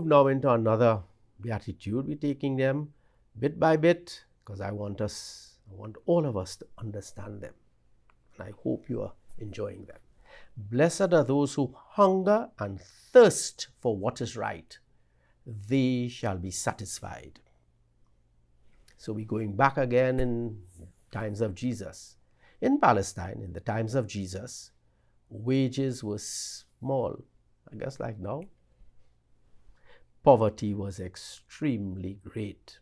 move now into another beatitude. We're taking them bit by bit because I want all of us to understand them. And I hope you are enjoying them. Blessed are those who hunger and thirst for what is right. They shall be satisfied. So we're going back again in times of Jesus. In Palestine, in the times of Jesus, wages were small, I guess like now. Poverty was extremely great.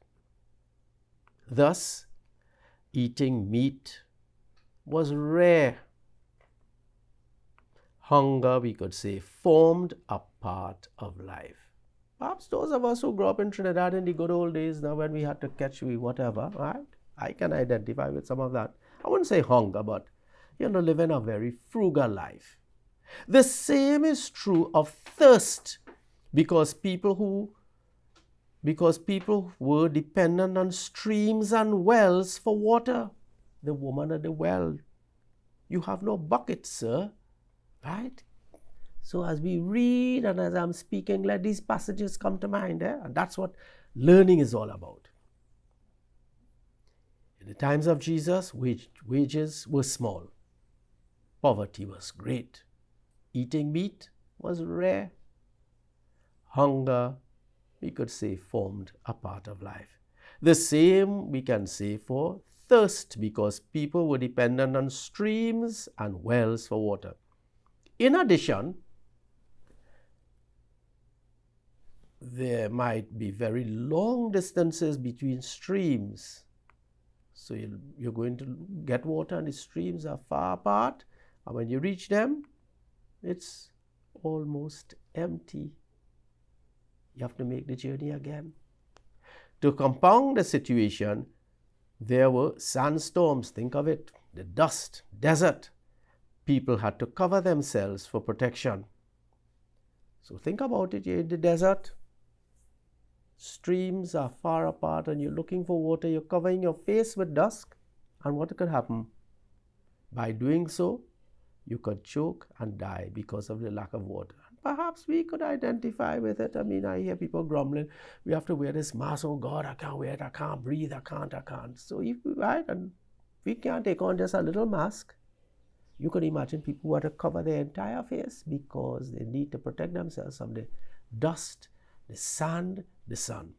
Thus, eating meat was rare. Hunger, we could say, formed a part of life. Perhaps those of us who grew up in Trinidad in the good old days, now when we had to catch whatever, right? I can identify with some of that. I wouldn't say hunger, but living a very frugal life. The same is true of thirst, because people were dependent on streams and wells for water. The woman at the well, you have no bucket, sir, right? So as we read and as I'm speaking, let these passages come to mind. And that's what learning is all about. In the times of Jesus, wages were small. Poverty was great. Eating meat was rare. Hunger, we could say, formed a part of life. The same we can say for thirst, because people were dependent on streams and wells for water. In addition, there might be very long distances between streams. So you're going to get water and the streams are far apart, and when you reach them, it's almost empty. You have to make the journey again. To compound the situation, there were sandstorms. Think of it, the dust, desert. People had to cover themselves for protection. So think about it, you're in the desert. Streams are far apart and you're looking for water. You're covering your face with dust. And what could happen? By doing so, you could choke and die because of the lack of water. Perhaps we could identify with it. I mean, I hear people grumbling, we have to wear this mask. Oh God, I can't wear it. I can't breathe. I can't. So right, and we can't take on just a little mask. You can imagine people who have to cover their entire face because they need to protect themselves from the dust, the sand, the sun.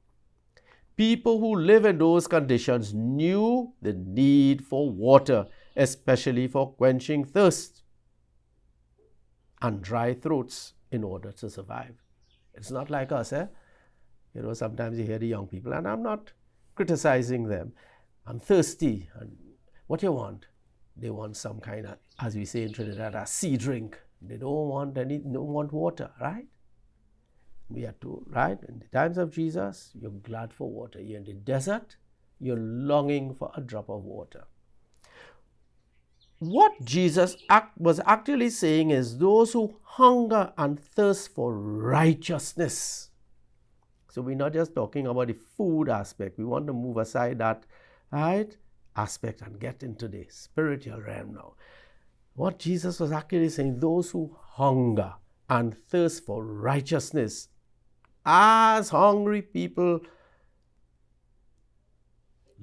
People who live in those conditions knew the need for water, especially for quenching thirst and dry throats in order to survive. It's not like us, sometimes you hear the young people, and I'm not criticizing them. I'm thirsty, and what you want? They want some kind of, as we say in Trinidad, a sea drink. They don't want water, right? We are told, right? In the times of Jesus, you're glad for water. You're in the desert, you're longing for a drop of water. What Jesus was actually saying is those who hunger and thirst for righteousness. So we're not just talking about the food aspect. We want to move aside that, right, aspect and get into the spiritual realm now. What Jesus was actually saying, those who hunger and thirst for righteousness, as hungry people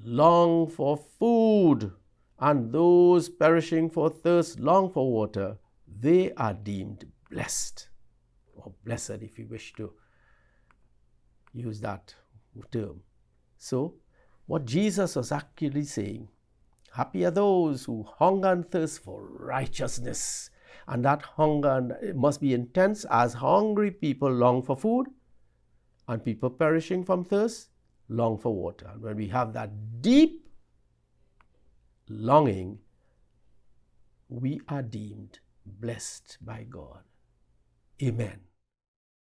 long for food, and those perishing for thirst long for water, they are deemed blessed, or blessed if you wish to use that term. So, what Jesus was actually saying, happy are those who hunger and thirst for righteousness. And that hunger must be intense, as hungry people long for food, and people perishing from thirst long for water. And when we have that deep longing, we are deemed blessed by God. Amen.